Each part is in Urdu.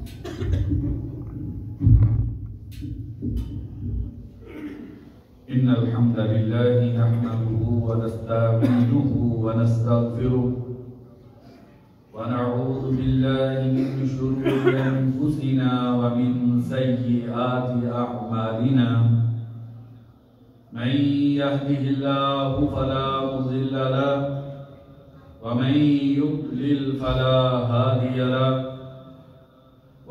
إن الحمد لله نحمده ونستعينه ونستغفره ونعوذ بالله من شرور أنفسنا ومن سيئات أعمالنا من يهده الله فلا مضل له ومن يضلل فلا هادي له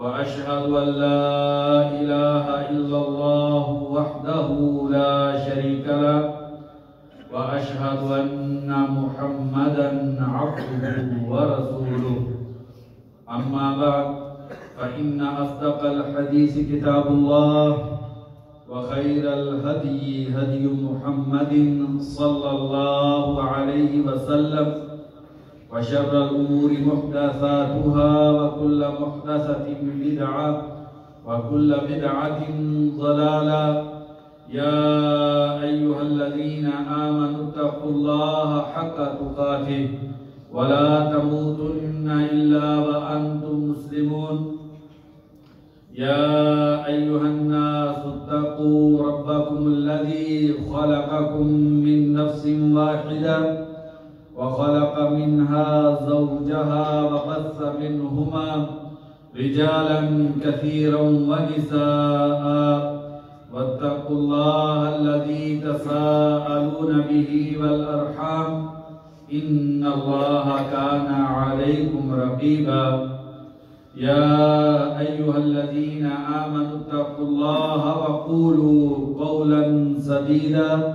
وأشهد أن لا إله إلا الله وحده لا شريك له وأشهد أن محمدًا عبده ورسوله أما بعد فإن أصدق الحديث كتاب الله وخير الهدي هدي محمد صلى الله عليه وسلم وشر الأمور محدثاتها وكل محدثة بدعة وكل بدعة ضلالة يا أيها الذين آمنوا اتقوا الله حق تقاته ولا تموتن إلا وأنتم مسلمون يا أيها الناس اتقوا ربكم الذي خلقكم من نفس واحدة وخلق منها زوجها وبث منهما رجالا كثيرا ونساء واتقوا الله الذي تساءلون به والأرحام إن الله كان عليكم رقيبا يا أيها الذين آمنوا اتقوا الله وقولوا قولا سديدا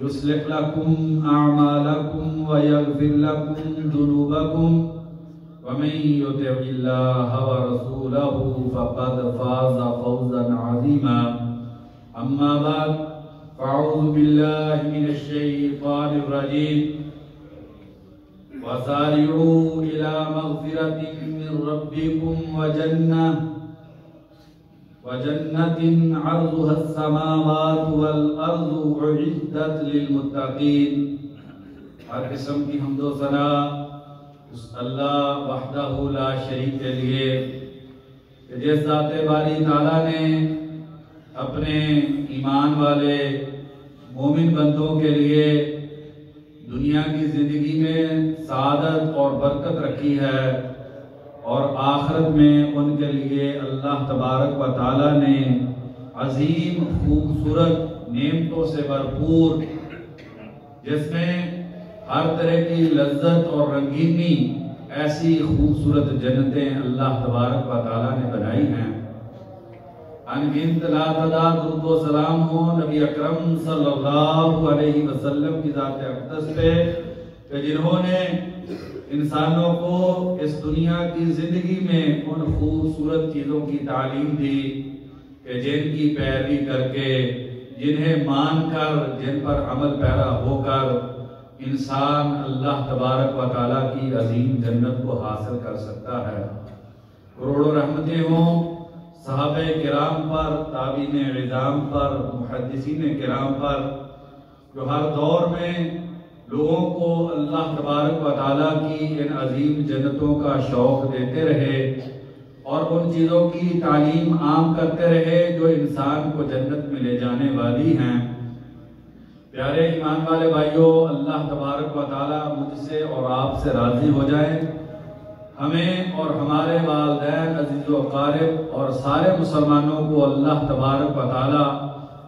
يصلح لكم أعمالكم ويغفر لكم ذنوبكم ومن يطع الله ورسوله فقد فاز فوزا عظيما أما بعد فأعوذ بالله من الشيطان الرجيم وسارعوا إلى مغفرة من ربكم وجنة عرضها السماوات والأرض أعدت للمتقين. ہر قسم کی حمد و ثنا اس اللہ وحدہ لا شریک کے لیے کہ جس ذات باری تعالیٰ نے اپنے ایمان والے مومن بندوں کے لیے دنیا کی زندگی میں سعادت اور برکت رکھی ہے اور آخرت میں ان کے لیے اللہ تبارک و تعالیٰ نے عظیم خوبصورت نعمتوں سے بھرپور جس میں ہر طرح کی لذت اور رنگینی ایسی خوبصورت جنتیں اللہ تبارک و تعالیٰ نے بنائی ہیں. انگنت لا تعداد درود و سلام ہو نبی اکرم صلی اللہ علیہ وسلم کی ذات اقدس پہ کہ جنہوں نے انسانوں کو اس دنیا کی زندگی میں ان خوبصورت چیزوں کی تعلیم دی کہ جن کی پیروی کر کے جنہیں مان کر جن پر عمل پیرا ہو کر انسان اللہ تبارک و تعالیٰ کی عظیم جنت کو حاصل کر سکتا ہے. کروڑوں رحمتیں ہوں صحابہ کرام پر، تابعین عظام پر، محدثین کرام پر جو ہر دور میں لوگوں کو اللہ تبارک و تعالیٰ کی ان عظیم جنتوں کا شوق دیتے رہے اور ان چیزوں کی تعلیم عام کرتے رہے جو انسان کو جنت میں لے جانے والی ہیں. پیارے ایمان والے بھائیوں، اللہ تبارک و تعالیٰ مجھ سے اور آپ سے راضی ہو جائیں. ہمیں اور ہمارے والدین عزیز و اقارب اور سارے مسلمانوں کو اللہ تبارک و تعالیٰ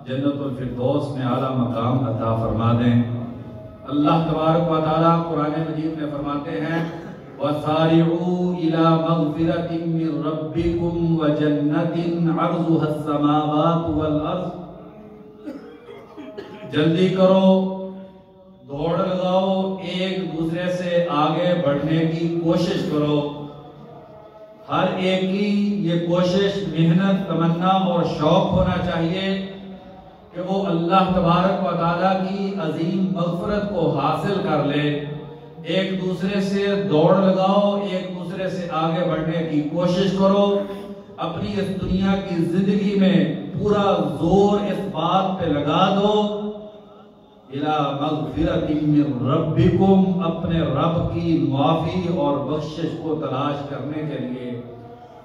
جنت الفردوس میں اعلیٰ مقام عطا فرما دیں. اللہ تبارک و تعالیٰ قرآن مجید میں فرماتے ہیں وَسَارِعُوا إِلَى مَغْفِرَةٍ مِّن رَبِّكُمْ وَجَنَّةٍ عَرْضُهَا السَّمَاوَاتُ وَالْأَرْضُ. جلدی کرو، دوڑ لگاؤ، ایک دوسرے سے آگے بڑھنے کی کوشش کرو. ہر ایک کی یہ کوشش، محنت، تمنا اور شوق ہونا چاہیے کہ وہ اللہ تبارک و تعالیٰ کی عظیم مغفرت کو حاصل کر لے. ایک دوسرے سے دوڑ لگاؤ، ایک دوسرے سے آگے بڑھنے کی کوشش کرو. اپنی اس دنیا کی زندگی میں پورا زور اس بات پہ لگا دو الى مغفرت من ربکم، اپنے رب کی معافی اور بخشش کو تلاش کرنے کے لیے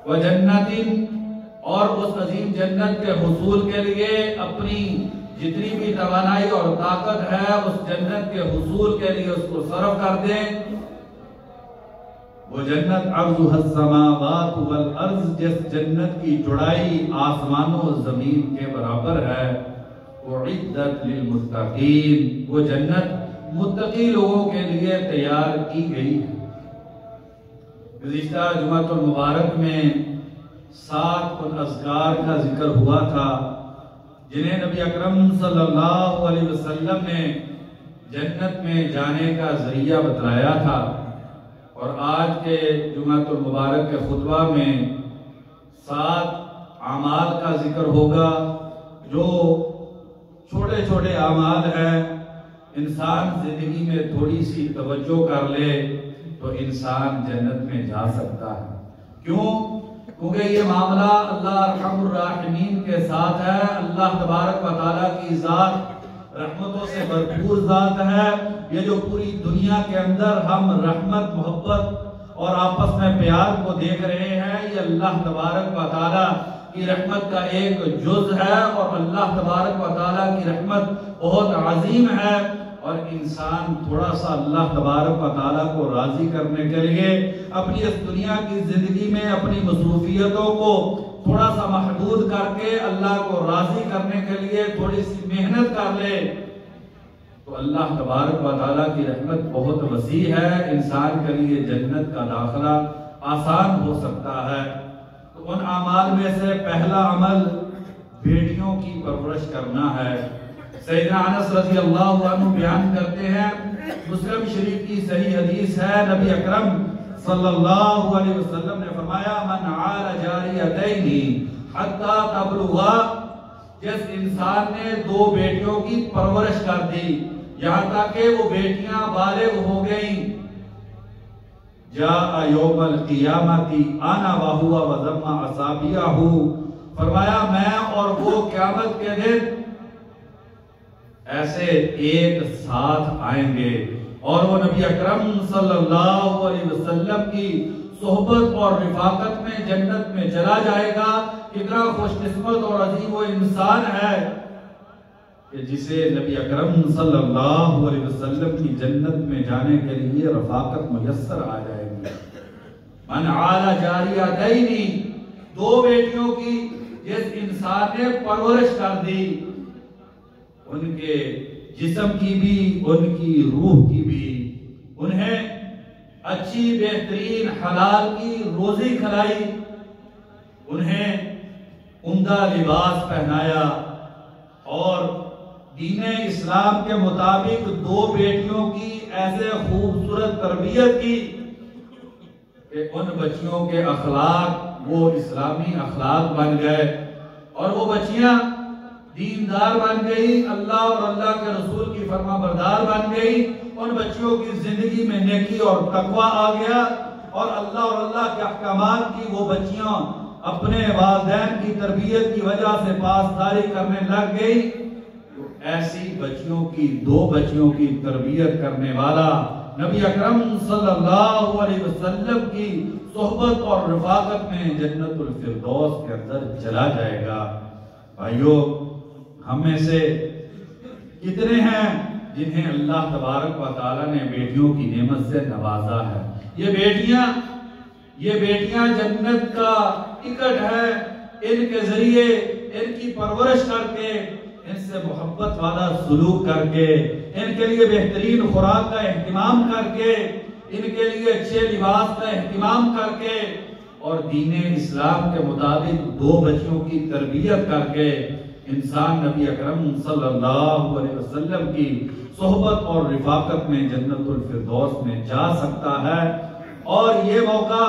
وجنت، اور اس عظیم جنت کے حصول کے لیے اپنی جتنی بھی توانائی اور طاقت ہے اس جنت کے حصول کے لیے اس کو صرف کر دیں۔ وہ جنت عرضها السماوات والارض، جس جنت کی چوڑائی آسمانوں و زمین کے برابر ہے، اعدت للمتقین، وہ جنت متقی لوگوں کے لیے تیار کی گئی ہے۔ گزشتہ جمعۃ المبارک میں 7 ان اذکار کا ذکر ہوا تھا جنہیں نبی اکرم صلی اللہ علیہ وسلم نے جنت میں جانے کا ذریعہ بتلایا تھا، اور آج کے جمعۃ المبارک کے خطبہ میں 7 اعمال کا ذکر ہوگا جو چھوٹے چھوٹے اعمال ہیں، انسان زندگی میں تھوڑی سی توجہ کر لے تو انسان جنت میں جا سکتا ہے۔ کیوں؟ کیونکہ یہ معاملہ اللہ ارحم الراحمین کے ساتھ ہے۔ اللہ تبارک و تعالیٰ کی ذات رحمتوں سے بھرپور ذات ہے۔ یہ جو پوری دنیا کے اندر ہم رحمت، محبت اور آپس میں پیار کو دیکھ رہے ہیں، یہ اللہ تبارک و تعالیٰ کی رحمت کا ایک جز ہے، اور اللہ تبارک و تعالیٰ کی رحمت بہت عظیم ہے، اور انسان تھوڑا سا اللہ تبارک و تعالیٰ کو راضی کرنے کے لیے اپنی اس دنیا کی زندگی میں اپنی مصروفیتوں کو تھوڑا سا محدود کر کے اللہ کو راضی کرنے کے لیے تھوڑی سی محنت کر لے تو اللہ تبارک و تعالیٰ کی رحمت بہت وسیع ہے، انسان کے لیے جنت کا داخلہ آسان ہو سکتا ہے۔ تو ان اعمال میں سے پہلا عمل بیٹیوں کی پرورش کرنا ہے۔ سیدنا انس رضی اللہ عنہ بیان کرتے ہیں، مسلم شریف کی صحیح حدیث ہے، نبی اکرم صلی اللہ علیہ وسلم نے فرمایا من عال جاریتین حتی تبلغا، جس انسان نے 2 بیٹیوں کی پرورش کر دی یہاں تک کہ وہ بیٹیاں بالغ ہو گئیں، جاء یوم القیامت انا وہو وضم اصابعہ، فرمایا میں اور وہ قیامت کے دن ایسے ایک ساتھ آئیں گے، اور وہ نبی اکرم صلی اللہ علیہ وسلم کی صحبت اور رفاقت میں جنت میں چلا جائے گا۔ کتنا خوش قسمت اور عظیم وہ انسان ہے کہ جسے نبی اکرم صلی اللہ علیہ وسلم کی جنت میں جانے کے لیے رفاقت میسر آ جائے گی۔ من عال جاریتین، 2 بیٹیوں کی جس انسان نے پرورش کر دی، ان کے جسم کی بھی ان کی روح کی بھی، انہیں اچھی بہترین حلال کی روزی کھلائی، انہیں عمدہ لباس پہنایا، اور دین اسلام کے مطابق 2 بیٹیوں کی ایسے خوبصورت تربیت کی کہ ان بچیوں کے اخلاق وہ اسلامی اخلاق بن گئے، اور وہ بچیاں دیندار بن گئی، اللہ اور اللہ کے رسول کی فرما بردار بن گئی، ان بچیوں کی زندگی میں نیکی اور تقوی آ گیا، اور اللہ کے احکامات کی وہ بچیاں اپنے والدین کی تربیت کی وجہ سے پاسداری کرنے لگ گئی۔ تو ایسی بچیوں کی 2 بچیوں کی تربیت کرنے والا نبی اکرم صلی اللہ علیہ وسلم کی صحبت اور رفاقت میں جنت الفردوس کے اندر چلا جائے گا۔ بھائیو، ہم میں سے کتنے ہیں جنہیں اللہ تبارک و تعالیٰ نے بیٹیوں کی نعمت سے نوازا ہے؟ یہ بیٹیاں جنت کا ٹکٹ ہے، ان کے ذریعے ان کی پرورش کر کے، ان سے محبت والا سلوک کر کے، ان کے لیے بہترین خوراک کا اہتمام کر کے، ان کے لیے اچھے لباس کا اہتمام کر کے، اور دین اسلام کے مطابق 2 بچیوں کی تربیت کر کے انسان نبی اکرم صلی اللہ علیہ وسلم کی صحبت اور رفاقت میں جنت الفردوس میں جا سکتا ہے۔ اور یہ موقع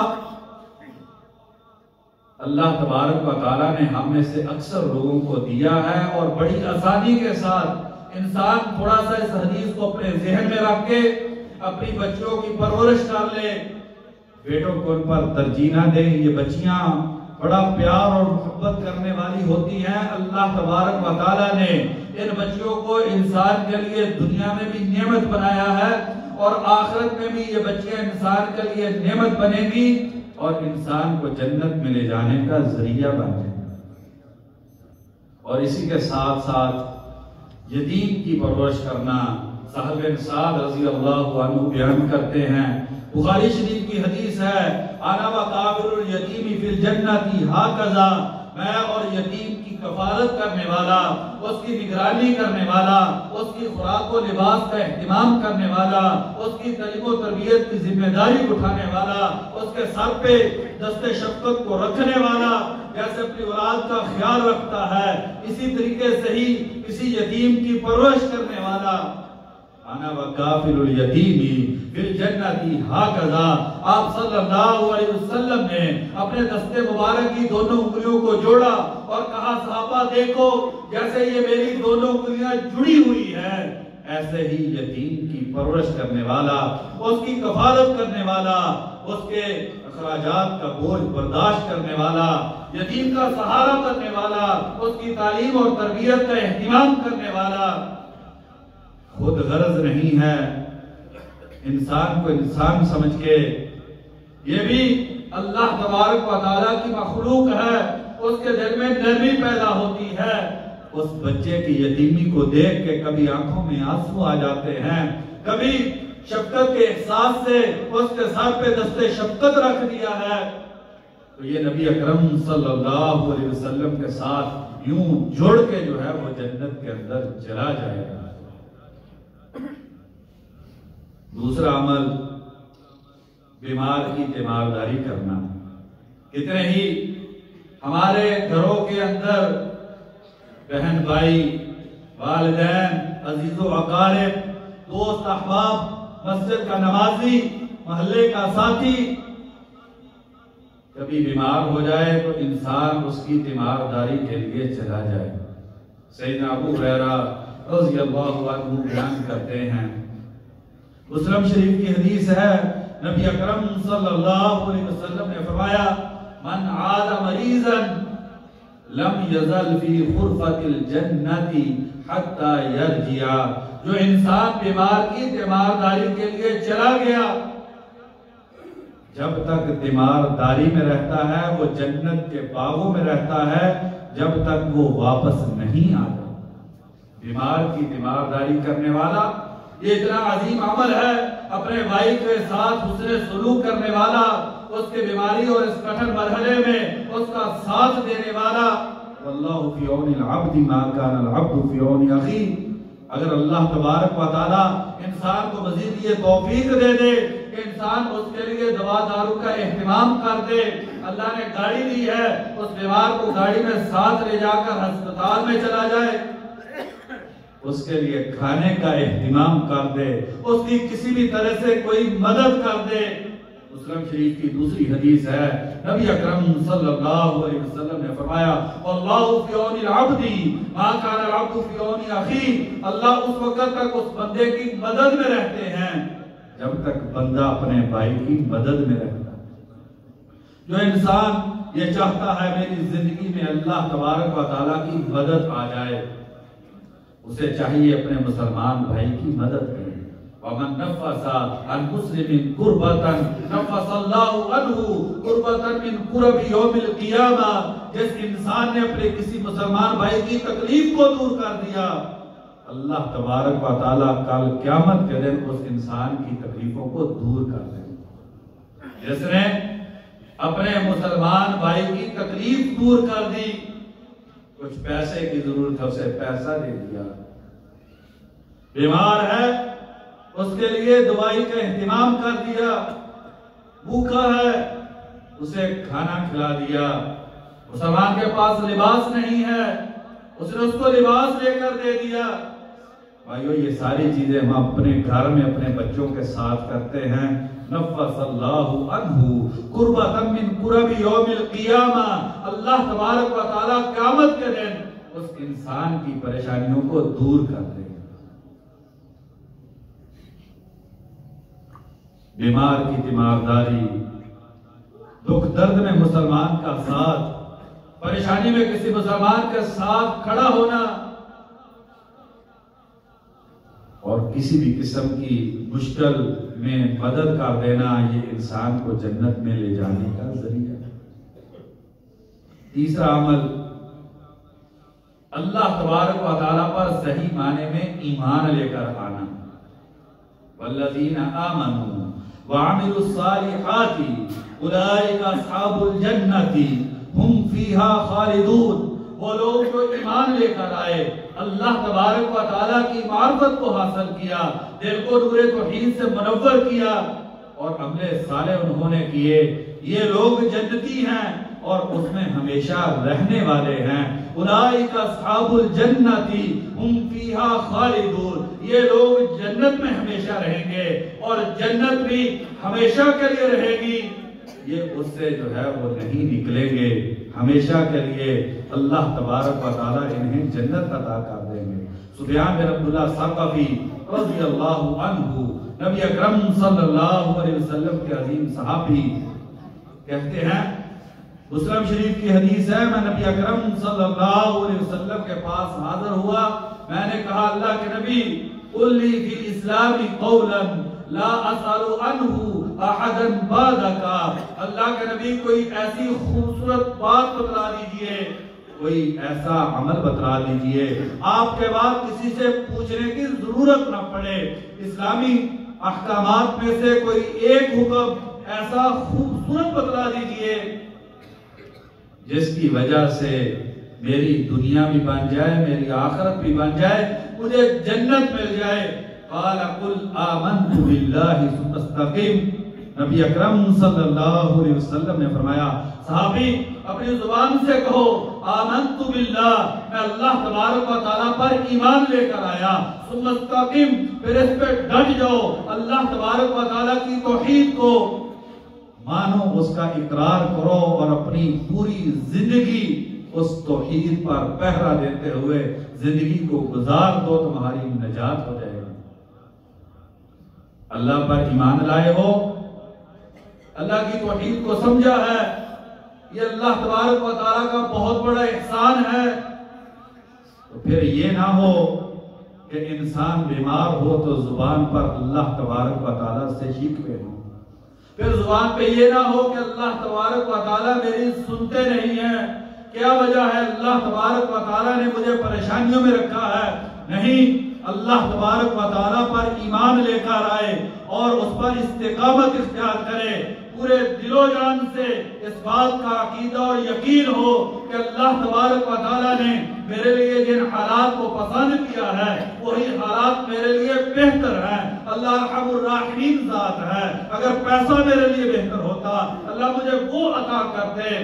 اللہ تبارک و تعالیٰ نے ہم میں سے اکثر لوگوں کو دیا ہے، اور بڑی آسانی کے ساتھ انسان تھوڑا سا اس حدیث کو اپنے ذہن میں رکھ کے اپنی بچیوں کی پرورش کر لے۔ بیٹوں کو ان پر ترجیح نہ دیں، یہ بچیاں بڑا پیار اور محبت کرنے والی ہوتی ہیں۔ اللہ تبارک و تعالیٰ نے ان بچیوں کو انسان کے لیے دنیا میں بھی نعمت بنایا ہے، اور آخرت میں بھی یہ بچیاں انسان کے لیے نعمت بنے گی، اور انسان کو جنت میں لے جانے کا ذریعہ بن جائے۔ اور اسی کے ساتھ ساتھ یتیم کی پرورش کرنا، سہل بن سعد رضی اللہ عنہ بیان کرتے ہیں، بخاری شریف کی حدیث ہے، انا وکافل الیتیم فی الجنۃ ھکذا، میں اور یتیم کی کفالت کرنے والا، اس کی نگرانی کرنے والا، اس کی خوراک و لباس کا اہتمام کرنے والا، اس کی تعلیم و تربیت کی ذمہ داری اٹھانے والا، اس کے سر پہ دست شفقت کو رکھنے والا، جیسے اپنی اولاد کا خیال رکھتا ہے، اسی طریقے سے ہی کسی یتیم کی پرورش کرنے والا، انا وکافل الیتیم فی الجنۃ ھکذا۔ آپ صلی اللہ علیہ وسلم نے اپنے دست مبارک کی دونوں انگلیوں کو جوڑا اور کہا صحابہ دیکھو، جیسے یہ میری دونوں انگلیاں جڑی ہوئی ہیں، ایسے ہی یتیم کی پرورش کرنے والا، اس کی کفالت کرنے والا، اس کے اخراجات کا بوجھ برداشت کرنے والا، یتیم کا سہارا کرنے والا، اس کی تعلیم اور تربیت کا اہتمام کرنے والا، خود غرض نہیں ہے، انسان کو انسان سمجھ کے، یہ بھی اللہ تبارک و تعالیٰ کی مخلوق ہے، اس کے دل میں نرمی پیدا ہوتی ہے، اس بچے کی یتیمی کو دیکھ کے کبھی آنکھوں میں آنسو آ جاتے ہیں، کبھی شفقت کے احساس سے اس کے سر پہ دست شفقت رکھ دیا ہے، تو یہ نبی اکرم صلی اللہ علیہ وسلم کے ساتھ یوں جڑ کے جو ہے وہ جنت کے اندر چلا جائے گا۔ دوسرا عمل بیمار کی تیمارداری کرنا۔ کتنے ہی ہمارے گھروں کے اندر بہن بھائی، والدین، عزیز و اقارب، دوست احباب، مسجد کا نمازی، محلے کا ساتھی کبھی بیمار ہو جائے تو انسان اس کی تیمارداری کے لیے چلا جائے۔ سیدنا ابو ہریرہ رضی اللہ عنہ بیان کرتے ہیں، مسلم شریف کی حدیث ہے، نبی اکرم صلی اللہ علیہ وسلم نے فرمایا، من عاد مریضا لم یزل فی غرفۃ الجنۃ حتی یرجع، جو انسان بیمار کی تیمارداری کے لیے چلا گیا، جب تک تیمارداری میں رہتا ہے وہ جنت کے باغوں میں رہتا ہے، جب تک وہ واپس نہیں آتا۔ بیمار کی تیمارداری کرنے والا، یہ اتنا عظیم عمل ہے، اپنے بھائی کے ساتھ حسن سلوک کرنے والا، اس کے بیماری اور اس کٹھن مرحلے میں اس کا ساتھ دینے والا۔ واللہ فی عون العبد ما کان العبد فی عون اخیہ، اگر اللہ تبارک و تعالی انسان کو مزید یہ توفیق دے دے کہ انسان اس کے لیے دوا دارو کا اہتمام کر دے، اللہ نے گاڑی دی ہے، اس بیمار کو گاڑی میں ساتھ لے جا کر ہسپتال میں چلا جائے، اس کے لیے کھانے کا اہتمام کر دے، اس کی کسی بھی طرح سے کوئی مدد کر دے۔ مسلم شریف کی دوسری حدیث ہے، نبی اکرم صلی اللہ علیہ وسلم نے فرمایا، واللہ فی عون العبد ما کان العبد فی عون اخیہ، اللہ اس وقت تک اس بندے کی مدد میں رہتے ہیں جب تک بندہ اپنے بھائی کی مدد میں رہتا ہے۔ جو انسان یہ چاہتا ہے میری زندگی میں اللہ تبارک و تعالیٰ کی مدد آ جائے، اسے چاہیے اپنے مسلمان بھائی کی مدد کرے۔ وَمَن نَفَّسَ عَن مُسْلِمٍ كُرْبَةً نَفَّسَ اللَّهُ عَنْهُ كُرْبَةً مِنْ كُرَبِ يَوْمِ الْقِيَامَةِ، جس انسان نے اپنے کسی مسلمان بھائی کی تکلیف کو دور کر دیا، اللہ تبارک و تعالیٰ کل قیامت کے دن اس انسان کی تکلیفوں کو دور کر دے گا۔ جس نے اپنے مسلمان بھائی کی تکلیف دور کر دی، کچھ پیسے کی ضرورت ہے اسے پیسہ دے دیا، بیمار ہے اس کے لیے دوائی کا اہتمام کر دیا، بھوکا ہے اسے کھانا کھلا دیا، مسلمان کے پاس لباس نہیں ہے اس نے اس کو لباس لے کر دے دیا۔ بھائیو یہ ساری چیزیں ہم اپنے گھر میں اپنے بچوں کے ساتھ کرتے ہیں۔ نفس اللہ عنہ قربۃ من قرب یوم القیامہ، اللہ تبارک و تعالیٰ قیامت کے دن اس انسان کی پریشانیوں کو دور کر دے گا۔ بیمار کی تیمارداری، دکھ درد میں مسلمان کا ساتھ، پریشانی میں کسی مسلمان کے ساتھ کھڑا ہونا، اور کسی بھی قسم کی مشکل میں مدد کر دینا یہ انسان کو جنت میں لے جانے کا ذریعہ ہے۔ تیسرا عمل، اللہ تبارک و تعالیٰ پر صحیح معنی میں ایمان لے کر آنا۔ والذین آمنوا وعملوا الصالحات اولئک اصحاب الجنۃ ہم فیہا خالدون۔ وہ لوگ جو ایمان لے کر آئے، اللہ تبارک و تعالیٰ کی معرفت کو حاصل کیا، دل کو نور توحید سے منور کیا اور عمل صالح انہوں نے کیے، یہ لوگ جنتی ہیں اور اس میں ہمیشہ رہنے والے ہیں۔ اولئک اصحاب الجنۃ ہم فیہا خالدون، یہ لوگ جنت میں ہمیشہ رہیں گے اور جنت بھی ہمیشہ کے لیے رہے گی، یہ اس سے جو ہے وہ نہیں نکلیں گے، ہمیشہ کے لیے اللہ تبارک و تعالیٰ انہیں جنت عطا کر دیں گے۔ سفیان بن عبداللہ ثقفی رضی اللہ عنہ، نبی اکرم صلی اللہ علیہ وسلم کے عظیم صحابی، کہتے ہیں، مسلم شریف کی حدیث ہے، میں نبی اکرم صلی اللہ علیہ وسلم کے پاس حاضر ہوا، میں نے کہا اللہ کے نبی قل لی فی الاسلام قولا لا اسأل عنہ احدا بعدک، اللہ کے نبی کوئی ایسی خوبصورت بات بتلا دیجئے، کوئی ایسا عمل بتلا دیجئے آپ کے بعد کسی سے پوچھنے کی ضرورت نہ پڑے، اسلامی احکامات میں سے کوئی ایک حکم ایسا خوبصورت بتلا دیجئے جس کی وجہ سے میری دنیا بھی بن جائے، میری آخرت بھی بن جائے، مجھے جنت مل جائے۔ قال قل آمنت باللہ ثم استقم، نبی اکرم صلی اللہ علیہ وسلم نے فرمایا صحابی اپنی زبان سے کہو آمنت باللہ، میں اللہ تبارک و تعالیٰ پر ایمان لے کر آیا، ثم استقم، پھر اس پہ ڈٹ جاؤ، اللہ تبارک و تعالیٰ کی توحید کو مانو، اس کا اقرار کرو اور اپنی پوری زندگی اس توحید پر پہرا دیتے ہوئے زندگی کو گزار دو، تمہاری نجات ہو جائے گی۔ اللہ پر ایمان لائے ہو، اللہ کی توحید کو سمجھا ہے، یہ اللہ تبارک و تعالیٰ کا بہت بڑا احسان ہے، تو پھر یہ نہ ہو کہ انسان بیمار ہو تو زبان پر اللہ تبارک و تعالیٰ سے شکوے ہوں، پھر زبان پہ یہ نہ ہو کہ اللہ تبارک و تعالیٰ میری سنتے نہیں ہیں، کیا وجہ ہے اللہ تبارک و تعالیٰ نے مجھے پریشانیوں میں رکھا ہے؟ نہیں، اللہ تبارک و تعالیٰ پر ایمان لے کر آئے اور اس پر استقامت اختیار کرے، پورے دل و جان سے اس بات کا عقیدہ اور یقین ہو کہ اللہ تبارک و تعالیٰ نے میرے لیے جن حالات کو پسند کیا ہے وہی حالات میرے لیے بہتر ہیں، اللہ ارحم الراحمین ذات ہے، اگر پیسہ میرے لیے بہتر ہوتا اللہ مجھے وہ عطا کر دے،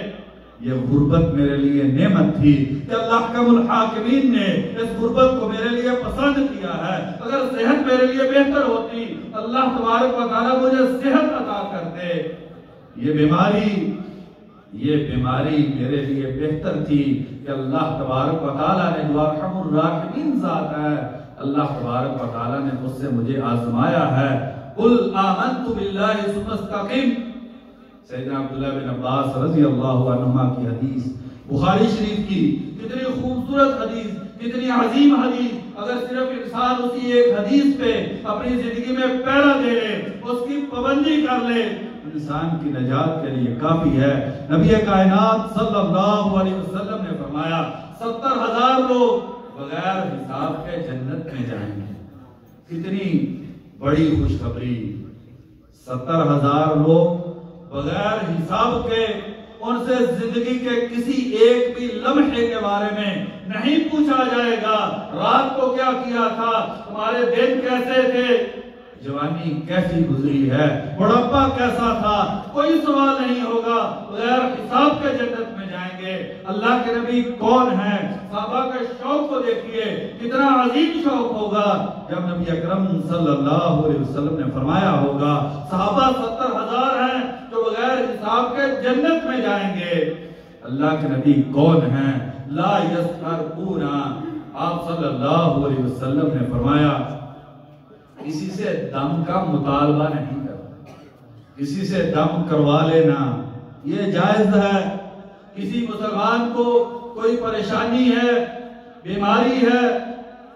یہ غربت میرے لیے نعمت تھی کہ اللہ احکم الحاکمین نے اس غربت کو میرے لیے پسند کیا ہے، اگر صحت میرے لیے بہتر ہوتی اللہ تبارک و تعالیٰ مجھے صحت عطا کر دے، یہ بیماری میرے لیے بہتر تھی کہ اللہ تبارک و تعالیٰ نے جو ارحم الراحمین ذات ہے اللہ تبارک و تعالیٰ نے اس سے مجھے آزمایا ہے۔ قل آمنت باللہ ثم استقم، سیدنا عبداللہ بن عباس رضی اللہ عنہما کی حدیث، بخاری شریف کی، کتنی خوبصورت حدیث، کتنی عظیم حدیث، اگر صرف انسان اسی ایک حدیث پہ اپنی زندگی میں پیرا دے لے، اس کی پابندی کر لے، انسان کی نجات کے لیے کافی ہے۔ نبی کائنات صلی اللہ علیہ وسلم نے فرمایا 70,000 لوگ بغیر حساب کے جنت میں جائیں گے، کتنی بڑی خوشخبری، 70,000 لوگ بغیر حساب کے، ان سے زندگی کے کسی ایک بھی لمحے کے بارے میں نہیں پوچھا جائے گا، رات کو کیا کیا تھا، تمہارے دن کیسے تھے، جوانی کیسی گزری ہے، بڑھاپا کیسا تھا، کوئی سوال نہیں ہوگا، بغیر حساب کے جنت میں جائیں گے۔ اللہ کے نبی کون ہیں؟ صحابہ کے شوق کو دیکھیے، کتنا عظیم شوق ہوگا جب نبی اکرم صلی اللہ علیہ وسلم نے فرمایا ہوگا صحابہ 70,000 ہیں جو بغیر حساب کے جنت میں جائیں گے۔ اللہ کے نبی کون ہیں؟ لا یسترقون، آپ صلی اللہ علیہ وسلم نے فرمایا کسی سے دم کا مطالبہ نہیں کرنا، کسی سے دم کروا لینا یہ جائز ہے۔ کسی مسلمان کو کوئی پریشانی ہے، بیماری ہے،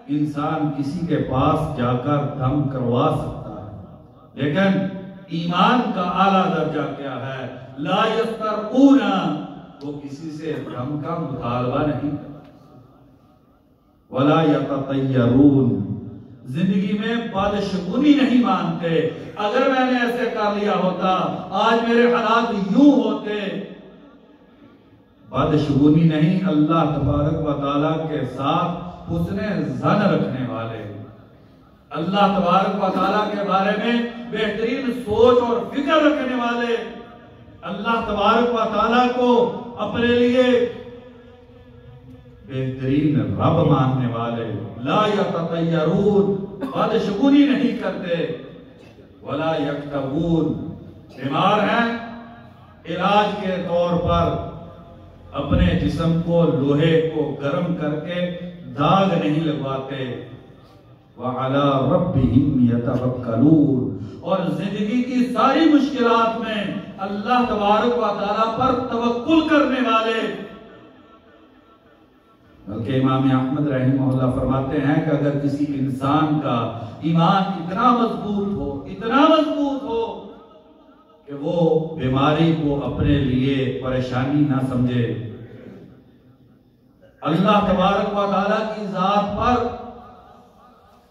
انسان کسی کے پاس جا کر دم کروا سکتا ہے، لیکن ایمان کا اعلیٰ درجہ کیا ہے؟ لا یسترقون، وہ کسی سے دم کا مطالبہ نہیں کرتا۔ ولا یتطیرون، زندگی میں بدشگونی نہیں مانتے۔ اگر میں نے ایسے کر لیا ہوتا، آج میرے حالات یوں ہوتے۔ بدشگونی نہیں، اللہ تبارک و تعالیٰ کے ساتھ حسن ظن رکھنے والے، اللہ تبارک و تعالیٰ کے بارے میں بہترین سوچ اور فکر رکھنے والے، اللہ تبارک و تعالیٰ کو اپنے لیے بہترین رب ماننے والے، لا یتطیرون، بدشگونی نہیں کرتے، ولا یکتبون، بیمار ہیں علاج کے طور پر اپنے جسم کو لوہے کو گرم کر کے داغ نہیں لگواتے، وعلی ربہم یتوکلون، اور زندگی کی ساری مشکلات میں اللہ تبارک و تعالیٰ پر توکل کرنے والے۔ بلکہ امام احمد رحمہ اللہ فرماتے ہیں کہ اگر کسی انسان کا ایمان اتنا مضبوط ہو کہ وہ بیماری کو اپنے لیے پریشانی نہ سمجھے، اللہ تبارک و تعالیٰ کی ذات پر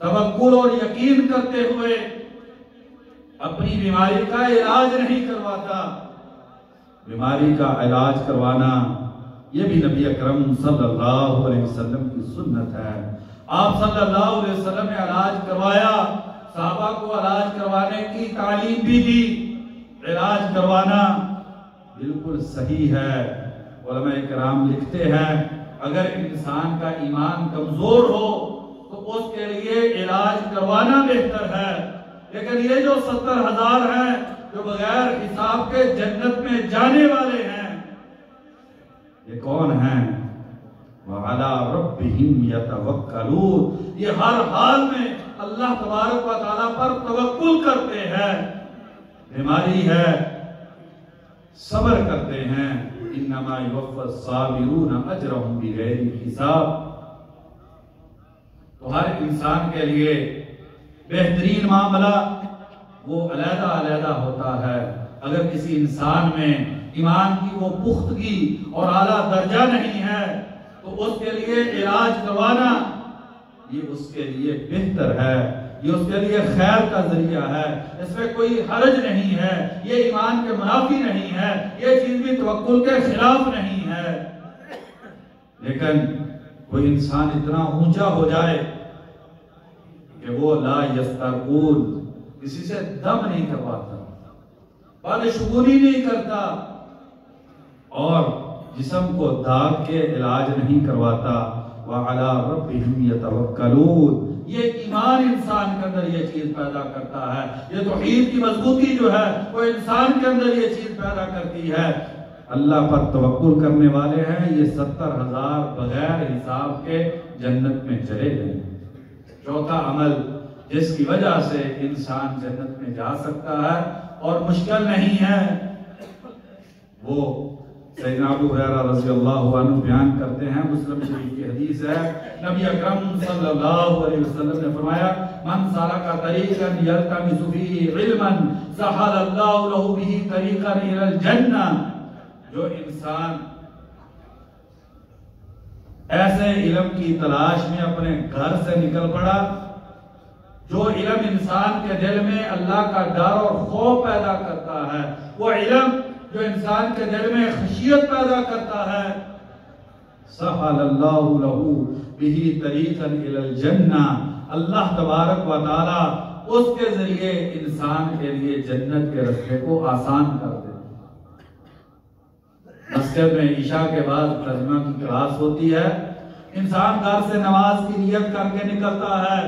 توکل اور یقین کرتے ہوئے اپنی بیماری کا علاج نہیں کرواتا۔ بیماری کا علاج کروانا یہ بھی نبی اکرم صلی اللہ علیہ وسلم کی سنت ہے۔ آپ صلی اللہ علیہ وسلم نے علاج کروایا، صحابہ کو علاج کروانے کی تعلیم بھی دی۔ علاج کروانا بالکل صحیح ہے۔ علماء کرام لکھتے ہیں اگر انسان کا ایمان کمزور ہو تو اس کے لیے علاج کروانا بہتر ہے، لیکن یہ جو 70,000 ہیں جو بغیر حساب کے جنت میں جانے والے ہیں، یہ کون ہیں؟ وعلی ربہم یتوکلون، یہ ہر حال میں اللہ تبارک و تعالیٰ پر توکل کرتے ہیں۔ بیماری ہے صبر کرتے ہیں، انما یوفی الصابرون اجرهم بغیر حساب۔ تو ہر انسان کے لیے بہترین معاملہ وہ علیحدہ ہوتا ہے۔ اگر کسی انسان میں ایمان کی وہ پختگی اور اعلیٰ درجہ نہیں ہے تو اس کے لیے علاج کروانا یہ اس کے لیے بہتر ہے، یہ اس کے لیے خیر کا ذریعہ ہے، اس میں کوئی حرج نہیں ہے، یہ ایمان کے منافی نہیں ہے، یہ چیز بھی توکل کے خلاف نہیں ہے۔ لیکن کوئی انسان اتنا اونچا ہو جائے کہ وہ لا یسترقون، کسی سے دم نہیں کرواتا، بدشگونی نہیں کرتا، اور جسم کو داغ کے علاج نہیں کرواتا، وعلی ربہم یتوکلون، یہ ایمان انسان کے اندر یہ چیز پیدا کرتا ہے۔ یہ توحید کی مضبوطی جو ہے وہ انسان کے اندر یہ چیز پیدا کرتی ہے۔ اللہ پر توکل کرنے والے ہیں، یہ 70,000 بغیر حساب کے جنت میں چلے گئے۔ چوتھا عمل جس کی وجہ سے انسان جنت میں جا سکتا ہے اور مشکل نہیں ہے، وہ سیدنا ابو ہریرہ رضی اللہ عنہ بیان کرتے ہیں، مسلم شریف کی حدیث ہے، نبی اکرم صلی اللہ علیہ وسلم نے فرمایا من سلک طریقا یلتمس فیہ علما سہل اللہ لہ بہ طریقا الی الجنہ، جو انسان ایسے علم کی تلاش میں اپنے گھر سے نکل پڑا، جو علم انسان کے دل میں اللہ کا ڈر اور خوف پیدا کرتا ہے، وہ علم جو انسان کے دل میں خشیت پیدا کرتا ہے، سہل اللہ لہ بہ طریقا الی الجنہ، اللہ تبارک و تعالی اس کے ذریعے انسان کے لیے جنت کے راستے کو آسان کر دے۔ مسجد میں عشاء کے بعد ترجمہ کی کلاس ہوتی ہے، انسان گھر سے نماز کی نیت کر کے نکلتا ہے،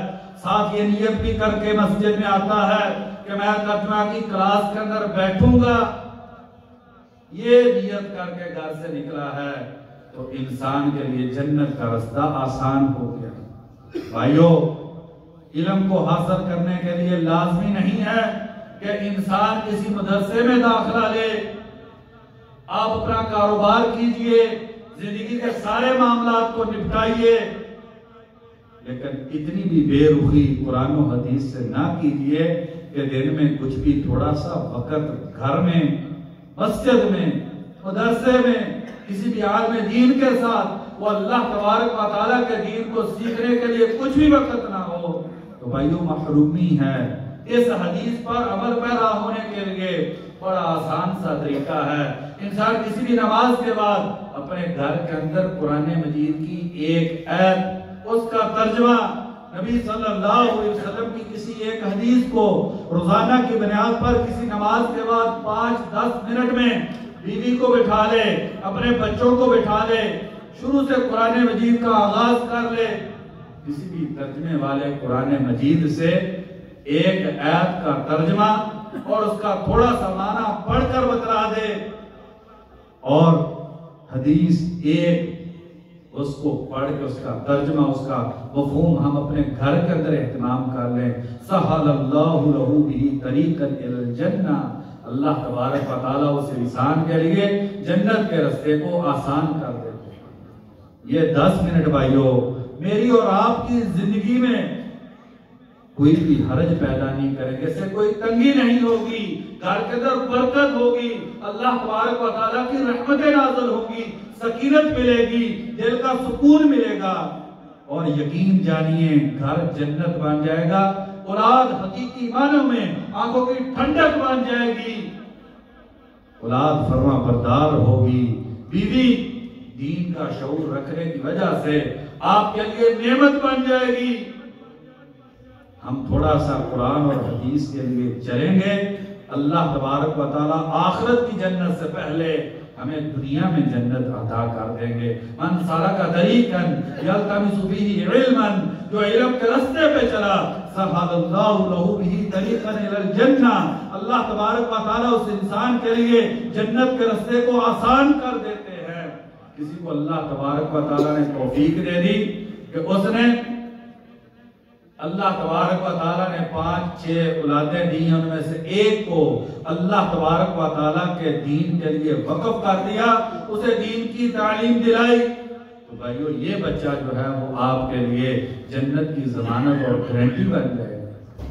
ساتھ یہ نیت بھی کر کے مسجد میں آتا ہے کہ میں ترجمہ کی کلاس کے اندر بیٹھوں گا، یہ نیت کر کے گھر سے نکلا ہے تو انسان کے لیے جنت کا راستہ آسان ہو گیا۔ بھائیو، علم کو حاصل کرنے کے لیے لازمی نہیں ہے کہ انسان کسی مدرسے میں داخلہ لے، آپ اپنا کاروبار کیجئے، زندگی کے سارے معاملات کو نپٹائیے، لیکن اتنی بھی بے رخی قرآن و حدیث سے نہ کیجئے کہ دن میں کچھ بھی تھوڑا سا وقت گھر میں، مسجد میں، مدرسے میں، کسی بھی عالم دین کے ساتھ وہ اللہ تبارک و تعالیٰ کے دین کو سیکھنے کے لیے کچھ بھی وقت نہ ہو تو بھائیو محرومی ہے۔ اس حدیث پر عمل پیرا ہونے کے لیے بڑا آسان سا طریقہ ہے۔ انسان کسی بھی نماز کے بعد اپنے گھر کے اندر قرآن مجید کی ایک آیت، اس کا ترجمہ، نبی صلی اللہ علیہ وسلم کی کسی ایک حدیث کو روزانہ کی بنیاد پر کسی نماز کے بعد 5-10 منٹ میں بیوی کو بٹھا لے، اپنے بچوں کو بٹھا لے، شروع سے قرآن مجید کا آغاز کر لے، کسی بھی ترجمے والے قرآن مجید سے ایک آیت کا ترجمہ اور اس کا تھوڑا سا معنی پڑھ کر بتلا دے، اور حدیث ایک اس کو پڑھ کے اس کا ترجمہ، اس کا مفہوم ہم اپنے گھر کے اندر اہتمام کر لیں۔ سہل اللہ لہ بہ طریقا الی الجنہ، اللہ تبارک و تعالیٰ اس انسان کے لیے جنت کے راستے کو آسان کر دیتے ہیں۔ یہ 10 منٹ بھائیو میری اور آپ کی زندگی میں کوئی بھی حرج پیدا نہیں کریں گے، اس سے کوئی تنگی نہیں ہوگی، گھر کے اندر برکت ہوگی، اللہ تبارک و تعالیٰ کی رحمتیں نازل ہوگی، سکینت ملے گی، دل کا سکون ملے گا، اور یقین جانیے گھر جنت بن جائے گا، اولاد حقیقی معنوں میں آنکھوں کی ٹھنڈک بن جائے گی، اولاد فرما بردار ہوگی، بیوی دین کا شعور رکھنے کی وجہ سے آپ کے لیے نعمت بن جائے گی۔ ہم تھوڑا سا قرآن اور حدیث کے لیے چلیں گے، اللہ تبارک و تعالیٰ آخرت کی جنت سے پہلے ہمیں دنیا میں جنت عطا کر دیں گے۔ من سلک طریقا یلتمس فیہ علما، جو علم کے راستے پہ چلا، سہل اللہ لہ بہ طریقا الی الجنہ، اللہ تبارک و تعالیٰ اس انسان کے لیے جنت کے راستے کو آسان کر دیتے ہیں۔ کسی کو اللہ تبارک و تعالیٰ نے توفیق دے دی کہ اس نے، اللہ تبارک و تعالیٰ نے 5-6 اولادیں دی ہیں، ان میں سے ایک کو اللہ تبارک و تعالیٰ کے دین کے لیے وقف کر دیا، اسے دین کی تعلیم دلائی، تو بھائیو یہ بچہ جو ہے وہ آپ کے لیے جنت کی ضمانت اور گارنٹی بن جائے گا۔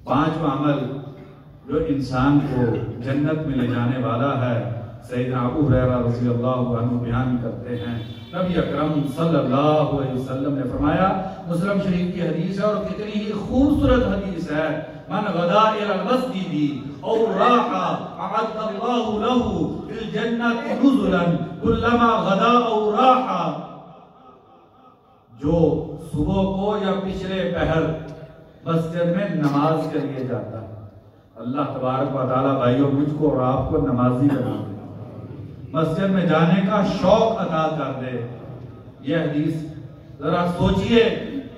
5واں عمل جو انسان کو جنت میں لے جانے والا ہے، سیدنا ابو ہریرہ رضی اللہ عنہ بیان کرتے ہیں، نبی اکرم صلی اللہ علیہ وسلم نے فرمایا، مسلم شریف کی حدیث ہے اور کتنی ہی خوبصورت حدیث ہے، من غدا الی المسجد او راح اعد اللہ له فی الجنۃ نزلا کلما غدا او راح، جو صبح کو یا پچھلے پہر مسجد میں نماز کے لیے جاتا ہے، اللہ تبارک و تعالیٰ بھائیوں مجھ کو اور آپ کو نمازی بنا دے، مسجد میں جانے کا شوق عطا کر دے۔ یہ حدیث ذرا سوچئے،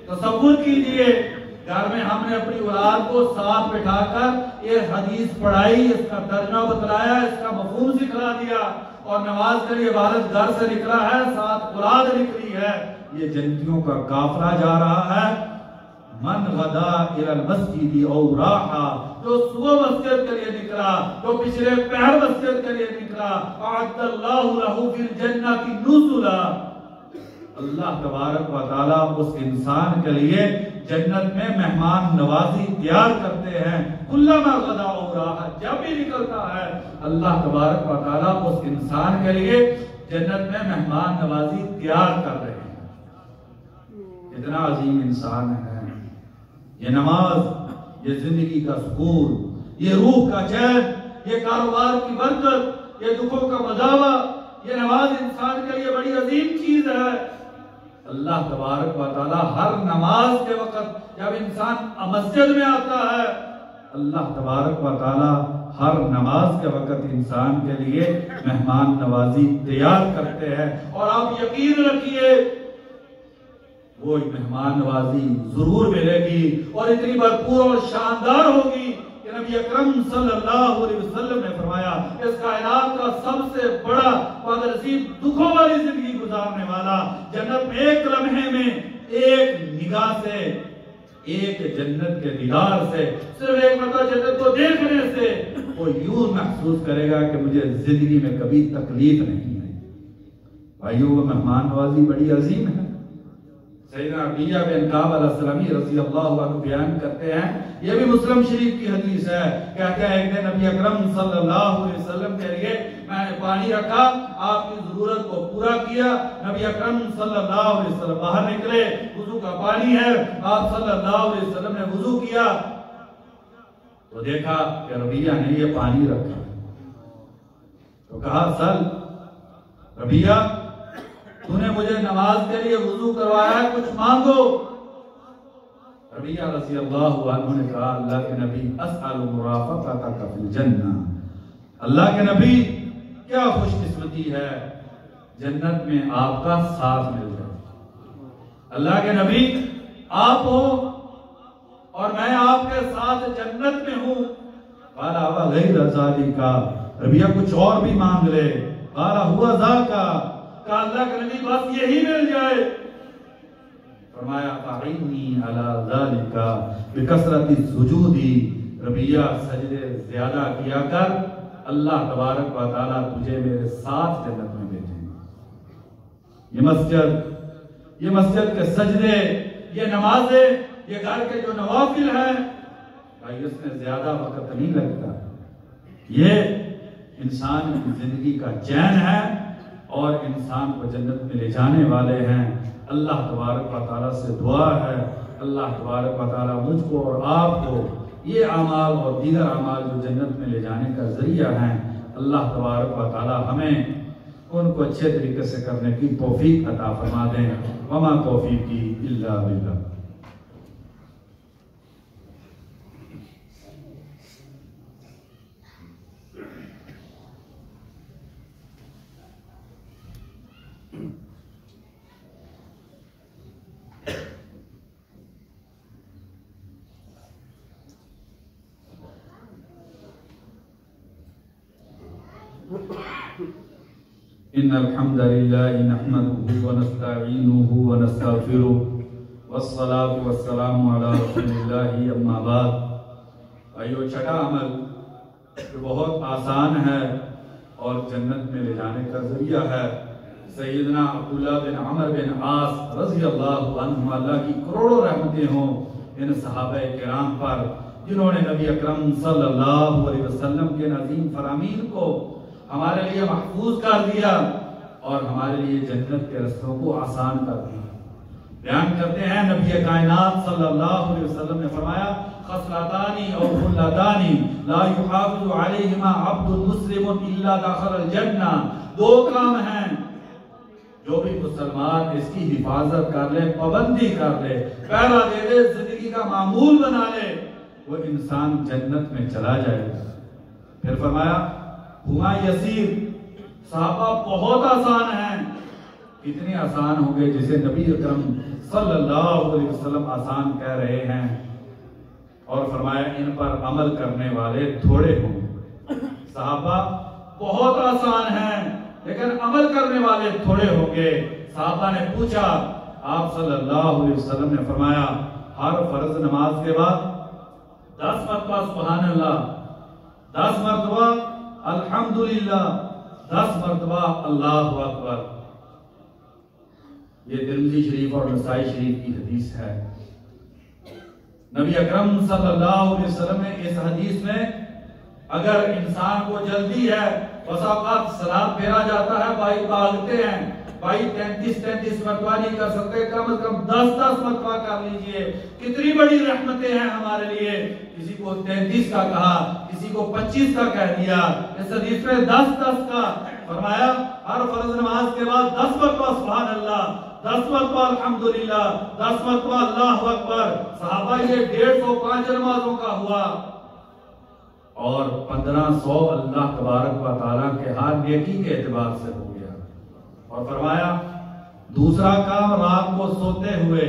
تصور کیجئے، گھر میں ہم نے اپنی اولاد کو ساتھ بٹھا کر یہ حدیث پڑھائی، اس کا ترجمہ بتلایا، اس کا مفہوم سکھلا دیا، اور نماز کے لیے والد گھر سے نکلا ہے، ساتھ اولاد نکلی ہے، یہ جنتیوں کا قافلہ جا رہا ہے۔ من غدا الی المسجد او راح، جو صبح مسجد کے لیے نکلا، جو پچھلے پہر مسجد کے لیے نکلا، اعد اللہ لہ فی الجنۃ نزلا، اللہ تبارک و تعالیٰ اس انسان کے لیے جنت میں مہمان نوازی تیار کرتے ہیں۔ کلما غدا او راح، جب بھی نکلتا ہے اللہ تبارک و تعالیٰ اس انسان کے لیے جنت میں مہمان نوازی تیار کر رہے ہیں۔ اتنا عظیم انسان ہے یہ نماز، یہ زندگی کا سکون، یہ روح کا چین، یہ کاروبار کی برکت، یہ دکھوں کا مداوع، یہ نماز انسان کے لیے بڑی عظیم چیز ہے۔ اللہ تبارک و تعالیٰ ہر نماز کے وقت جب انسان مسجد میں آتا ہے، اللہ تبارک و تعالیٰ ہر نماز کے وقت انسان کے لیے مہمان نوازی تیار کرتے ہیں، اور آپ یقین رکھیے وہ مہمان نوازی ضرور ملے گی، اور اتنی بھرپور اور شاندار ہوگی کہ نبی اکرم صلی اللہ علیہ وسلم نے فرمایا، اس کائنات کا سب سے بڑا نصیب دکھوں والی زندگی گزارنے والا جنت میں ایک لمحے میں ایک نگاہ سے، ایک جنت کے دیدار سے، صرف ایک مرتبہ جنت کو دیکھنے سے وہ یوں محسوس کرے گا کہ مجھے زندگی میں کبھی تکلیف نہیں ہے۔ بھائیو وہ مہمان نوازی بڑی عظیم ہے، سیدنا ربیہ بن کعب الاسلمی رضی اللہ عنہ بیان کرتے ہیں، یہ بھی مسلم شریف کی حدیث ہے، کہتے ہیں ایک دن نبی اکرم صلی اللہ علیہ وسلم کے لیے میں نے پانی رکھا، آپ کی ضرورت کو پورا کیا، نبی اکرم صلی اللہ علیہ وسلم باہر نکلے، وضو کا پانی ہے، آپ صلی اللہ علیہ وسلم نے وضو کیا تو دیکھا کہ ربیہ نے یہ پانی رکھا، تو کہا سل ربیہ تو نے مجھے نماز کے لیے وضو کروایا ہے، کچھ مانگو۔ ربیہ رضی اللہ عنہ نے کہا اللہ کے نبی اسأل مرافقتک فی الجنہ، اللہ کے نبی کیا خوش قسمتی ہے جنت میں آپ کا ساتھ مل جائے، اللہ کے نبی آپ ہو اور میں آپ کے ساتھ جنت میں ہوں۔ قال وغیر ذالک، ربیہ کچھ اور بھی مانگ لے، قال ہوا ذاک، کہا اللہ کے نبی بس یہی مل جائے۔ فرمایا فاعنی علی ذالک بکثرۃ السجود، ربیہ سجدے زیادہ کیا کر، اللہ تبارک و تعالیٰ تجھے میرے ساتھ جنت میں بھیجیں گے۔ یہ مسجد کے سجدے، یہ نمازیں، یہ گھر کے جو نوافل ہیں بھائی اس میں زیادہ وقت نہیں لگتا، یہ انسان کی زندگی کا چین ہے اور انسان کو جنت میں لے جانے والے ہیں۔ اللہ تبارک و تعالیٰ سے دعا ہے اللہ تبارک و تعالیٰ مجھ کو اور آپ کو یہ اعمال اور دیگر اعمال جو جنت میں لے جانے کا ذریعہ ہیں، اللہ تبارک و تعالیٰ ہمیں ان کو اچھے طریقے سے کرنے کی توفیق عطا فرما دیں۔ وما توفیقی الا باللہ۔ ان الحمد لله نحمده ونستعينه ونستغفره والصلاة والسلام على رسول الله اما بعد۔ ایو چھٹا عمل جو بہت آسان ہے اور جنت میں لے جانے کا ذریعہ ہے، سیدنا عبداللہ بن عمر بن عاص رضی اللہ عنہ، اللہ کی کروڑوں رحمتیں ہوں ان صحابہ کرام پر جنہوں نے نبی اکرم صلی اللہ علیہ وسلم کے عظیم فرامین کو ہمارے لیے محفوظ کر دیا اور ہمارے لیے جنت کے رستوں کو آسان کر دیا۔ بیان کرتے ہیں نبی کائنات صلی اللہ علیہ وسلم نے فرمایا خصلتانی او خلتانی لا يحافظ علیہما عبد مسلم الا دخل الجنہ، دو کام ہیں جو بھی مسلمان اس کی حفاظت کر لے، پابندی کر لے، پہلا دے دے، زندگی کا معمول بنا لے، وہ انسان جنت میں چلا جائے گا۔ پھر فرمایا ہما یسیر، صحابہ بہت آسان ہیں، کتنے آسان ہوں گے جسے نبی اکرم صلی اللہ علیہ وسلم آسان کہہ رہے ہیں، اور فرمایا ان پر عمل کرنے والے تھوڑے ہوں گے۔ صحابہ بہت آسان ہیں لیکن عمل کرنے والے تھوڑے ہوں گے۔ صحابہ نے پوچھا، آپ صلی اللہ علیہ وسلم نے فرمایا ہر فرض نماز کے بعد 10 مرتبہ سبحان اللہ، 10 مرتبہ الحمدللہ، 10 مرتبہ اللہ اکبر۔ یہ ترمذی شریف اور نسائی شریف کی حدیث ہے۔ نبی اکرم صلی اللہ علیہ وسلم نے اس حدیث میں اگر انسان کو جلدی ہے، بس اوقات سلام پھیرا جاتا ہے، بھائی بھاگتے ہیں، بھائی 33 مرتبہ نہیں کر سکتے، کم از کم 10 مرتبہ کر لیجئے، کتنی بڑی رحمتیں ہیں ہمارے لیے۔ کسی کو 33 کا کہا، کسی کو 25 کا کہہ دیا، اس حدیث میں 10 کا فرمایا ہر فرض نماز کے بعد 10 مرتبہ سبحان اللہ، 10 مرتبہ الحمدللہ، 10 مرتبہ اللہ اکبر۔ صحابہ یہ 150 نمازوں کا ہوا اور 1500 اللہ تبارک و تعالیٰ کے ہاں نیکی کے اعتبار سے ہو گیا۔ اور فرمایا دوسرا کام رات کو سوتے ہوئے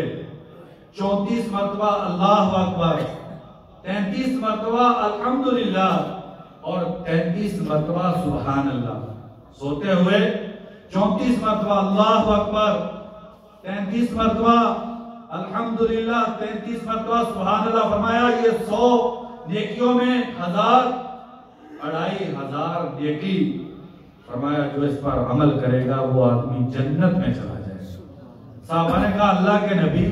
34 مرتبہ اللہ اکبر، 33 مرتبہ الحمدللہ اور 33 مرتبہ سبحان اللہ۔ سوتے ہوئے 34 مرتبہ اللہ اکبر، 33 مرتبہ الحمدللہ، 33 مرتبہ سبحان اللہ۔ فرمایا یہ 100 نیکیوں میں 1000 نیکی، فرمایا جو اس پر عمل کرے گا وہ آدمی جنت میں چلا جائے گا۔ صحابہ نے کہا اللہ کے نبی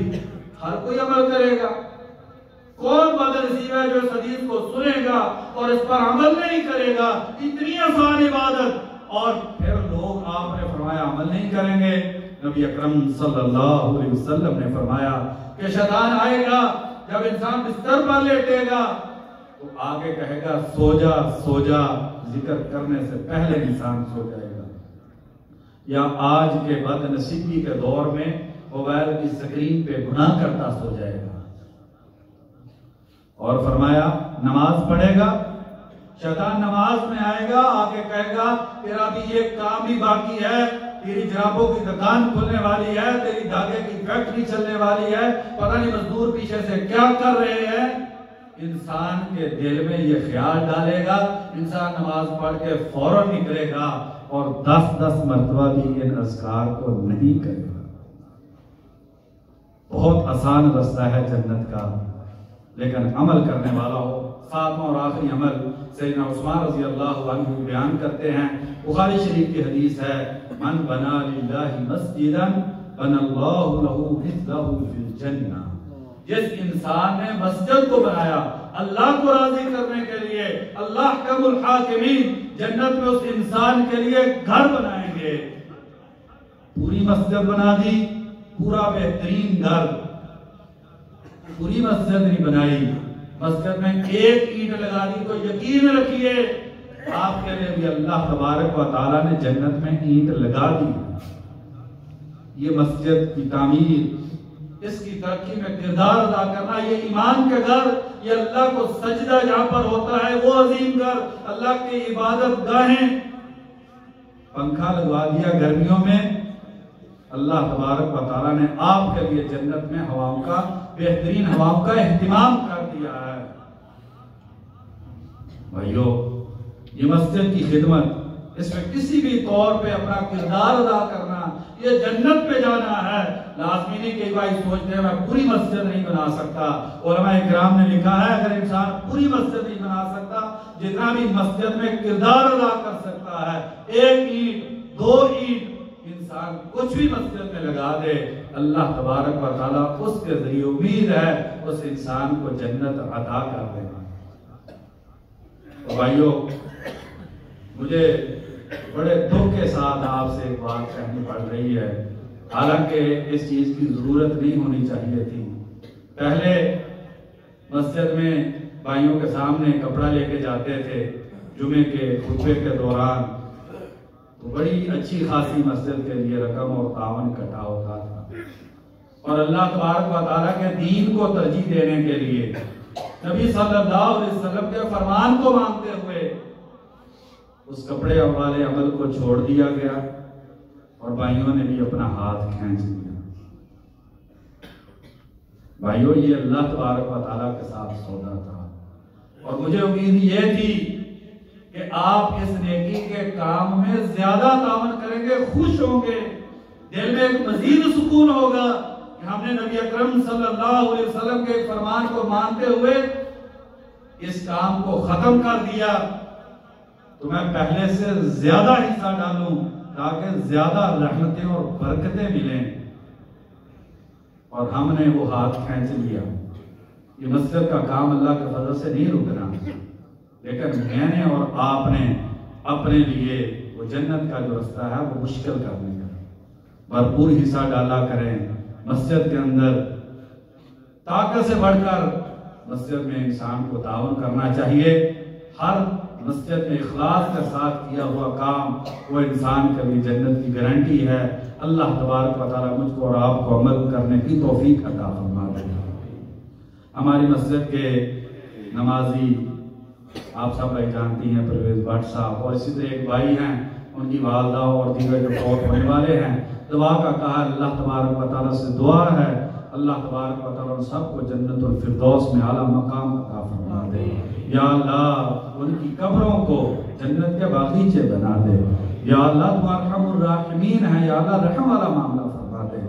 ہر کوئی عمل کرے گا، کون بدنصیب ہے جو اس حدیث کو سنے گا اور اس پر عمل نہیں کرے گا؟ اتنی آسان عبادت، اور پھر لوگ، آپ نے فرمایا عمل نہیں کریں گے۔ نبی اکرم صلی اللہ علیہ وسلم نے فرمایا کہ شیطان آئے گا جب انسان بستر پر لیٹے گا تو آگے کہے گا سو جا سو جا، ذکر کرنے سے پہلے انسان سو جائے گا۔ یا آج کے بد نصیبی کے دور میں موبائل کی سکرین پہ گناہ کرتا سو جائے گا۔ اور فرمایا نماز پڑھے گا، شیطان نماز میں آئے گا، آگے کہے گا تیرا بھی یہ کام بھی باقی ہے، تیری جرابوں کی دکان کھلنے والی ہے، تیری دھاگے کی فیکٹری چلنے والی ہے، پتہ نہیں مزدور پیچھے سے کیا کر رہے ہیں۔ انسان کے دل میں یہ خیال ڈالے گا، انسان نماز پڑھ کے فوراً نکلے گا اور 10 مرتبہ بھی ان اذکار کو نہیں کرے گا۔ بہت آسان رستہ ہے جنت کا، لیکن عمل کرنے والا ہو۔ ساتواں اور آخری عمل سیدنا عثمان رضی اللہ عنہ بیان کرتے ہیں، بخاری شریف کی حدیث ہے، من بنا للہ مسجدا بنا اللہ لہ مثلہ فی الجنہ۔ جس انسان نے مسجد کو بنایا اللہ کو راضی کرنے کے لیے، اللہ حکم الحاکمین جنت میں اس انسان کے لیے گھر بنائیں گے۔ پوری مسجد بنا دی، پورا بہترین گھر، پوری مسجد نہیں بنائی، مسجد میں ایک اینٹ لگا دی تو یقین رکھیے آپ کے لیے بھی اللہ تبارک و تعالیٰ نے جنت میں اینٹ لگا دی۔ یہ مسجد کی تعمیر، اس کی ترقی میں کردار ادا کرنا، یہ ایمان کے گھر، یہ اللہ کو سجدہ جہاں پر ہوتا ہے وہ عظیم گھر، اللہ کی عبادت گاہیں۔ پنکھا لگوا دیا گرمیوں میں، اللہ تبارک و تعالیٰ نے آپ کے لیے جنت میں ہواؤں کا، بہترین ہواؤں کا اہتمام کر دیا ہے۔ بھائیو، یہ مسجد کی خدمت، اس میں کسی بھی طور پہ اپنا کردار ادا کرنا، یہ جنت پہ جانا ہے۔ لازمی نہیں کہ بھائی سوچتے ہیں میں پوری مسجد نہیں بنا سکتا۔ علماء کرام نے لکھا ہے اگر انسان پوری مسجد نہیں بنا سکتا، جتنا بھی مسجد میں کردار ادا کر سکتا ہے، 1 اینٹ 2 اینٹ انسان کچھ بھی مسجد میں لگا دے، اللہ تبارک و تعالیٰ اس کے ذریعے امید ہے اس انسان کو جنت عطا کر دے گا۔ تو بھائیو، مجھے بڑے دکھ کے ساتھ آپ سے ایک بات کہنی پڑ رہی ہے، حالانکہ اس چیز کی ضرورت نہیں ہونی چاہیے تھی۔ پہلے مسجد میں بھائیوں کے سامنے کپڑا لے کے جاتے تھے جمعے کے خطبے کے دوران، تو بڑی اچھی خاصی مسجد کے لیے رقم اور تعاون اکٹھا ہوتا تھا، اور اللہ تبارک و تعالیٰ کے دین کو ترجیح دینے کے لیے نبی صلی اللہ علیہ وسلم کے فرمان کو مانتے ہوئے اس کپڑے والے عمل کو چھوڑ دیا گیا اور بھائیوں نے بھی اپنا ہاتھ کھینچ لیا۔ بھائیوں، یہ اللہ تبارک و تعالیٰ کے ساتھ سودا تھا، اور مجھے امید یہ تھی کہ آپ اس نیکی کے کام میں زیادہ تعاون کریں گے، خوش ہوں گے، دل میں ایک مزید سکون ہوگا کہ ہم نے نبی اکرم صلی اللہ علیہ وسلم کے فرمان کو مانتے ہوئے اس کام کو ختم کر دیا، تو میں پہلے سے زیادہ حصہ ڈالوں تاکہ زیادہ رحمتیں اور برکتیں ملیں، اور ہم نے وہ ہاتھ کھینچ لیا۔ یہ مسجد کا کام اللہ کے فضل سے نہیں رکنا، لیکن میں نے اور آپ نے اپنے لیے وہ جنت کا جو رستہ ہے وہ مشکل کرنے کا بھرپور حصہ ڈالا کریں۔ مسجد کے اندر طاقت سے بڑھ کر مسجد میں انسان کو تعاون کرنا چاہیے۔ ہر مسجد میں اخلاص کے ساتھ کیا ہوا کام وہ انسان کے لیے جنت کی گارنٹی ہے۔ اللہ تبارک و تعالیٰ مجھ کو اور آپ کو عمل کرنے کی توفیق عطا فرما دے۔ ہماری مسجد کے نمازی آپ سب بھائی جانتی ہیں پرویز بٹ صاحب، اور اسی طرح ایک بھائی ہیں ان کی والدہ اور دیگر جو فوت ہونے والے ہیں، دعا کا کہا اللہ تبارک و تعالیٰ سے دعا ہے اللہ تبارک و تعالیٰ سب کو جنت الفردوس میں اعلیٰ مقام عطا فرما دے۔ یا اللہ ان کی قبروں کو جنت کے باغیچے بنا دے۔ یا اللہ تو ارحم الراحمین ہے، یا اللہ رحم والا معاملہ فرما دے۔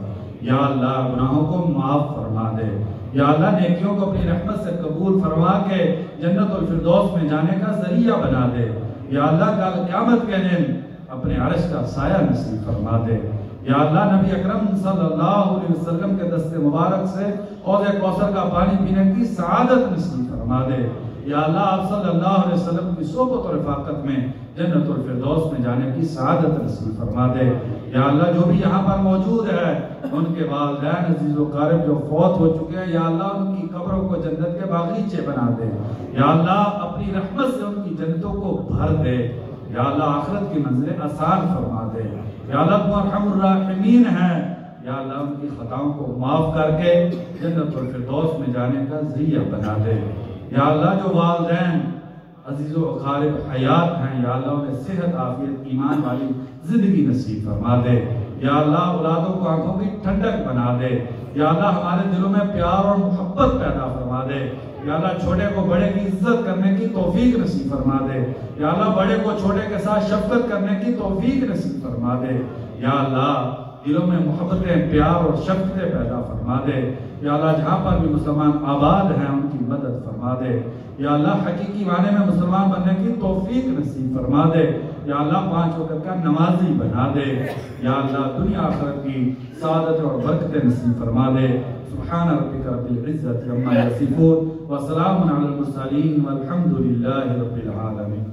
یا اللہ گناہوں کو معاف فرما دے۔ یا اللہ نیکیوں کو اپنی رحمت سے قبول فرما کے جنت الفردوس میں جانے کا ذریعہ بنا دے۔ یا اللہ کل قیامت کے دن اپنے عرش کا سایہ نصیب فرما دے۔ یا اللہ نبی اکرم صلی اللہ علیہ وسلم کے دست مبارک سے حوض کوثر کا پانی پینے کی سعادت نصیب فرما دے۔ یا اللہ آپ صلی اللہ علیہ وسلم کی صحبت و رفاقت میں جنت الفردوس میں جانے کی سعادت نصیب فرما دے۔ یا اللہ جو بھی یہاں پر موجود ہے ان کے والدین عزیز و قارب جو فوت ہو چکے ہیں، یا اللہ ان کی قبروں کو جنت کے باغیچے بنا دے۔ یا اللہ اپنی رحمت سے ان کی جنتوں کو بھر دے۔ یا اللہ آخرت کی منزلیں آسان فرما دے۔ یا اللہ تو ارحم الراحمین ہے، یا اللہ ان کی خطاؤں کو معاف کر کے جنت الفردوس میں جانے کا ذریعہ بنا دے۔ یا اللہ جو والدین عزیز و اقارب حیات ہیں، یا اللہ انہیں صحت عافیت ایمان والی زندگی نصیب فرما دے۔ یا اللہ اولادوں کو آنکھوں کی ٹھنڈک بنا دے۔ یا اللہ ہمارے دلوں میں پیار اور محبت پیدا فرما دے۔ یا اللہ چھوٹے کو بڑے کی عزت کرنے کی توفیق نصیب فرما دے۔ یا اللہ بڑے کو چھوٹے کے ساتھ شفقت کرنے کی توفیق نصیب فرما دے۔ یا اللہ دلوں میں محبتیں پیار اور شفقتیں پیدا فرما دے۔ یا اللہ جہاں پر بھی مسلمان آباد ہیں ان کی مدد فرما دے۔ یا اللہ حقیقی معنی میں مسلمان بننے کی توفیق نصیب فرما دے۔ یا اللہ 5 وقت کا نمازی بنا دے۔ یا اللہ دنیا آخرت کی سعادت اور برکتیں نصیب فرما دے۔ سبحان ربک رب العزت عما یصفون وسلام علی المرسلین والحمد للہ رب العالمین۔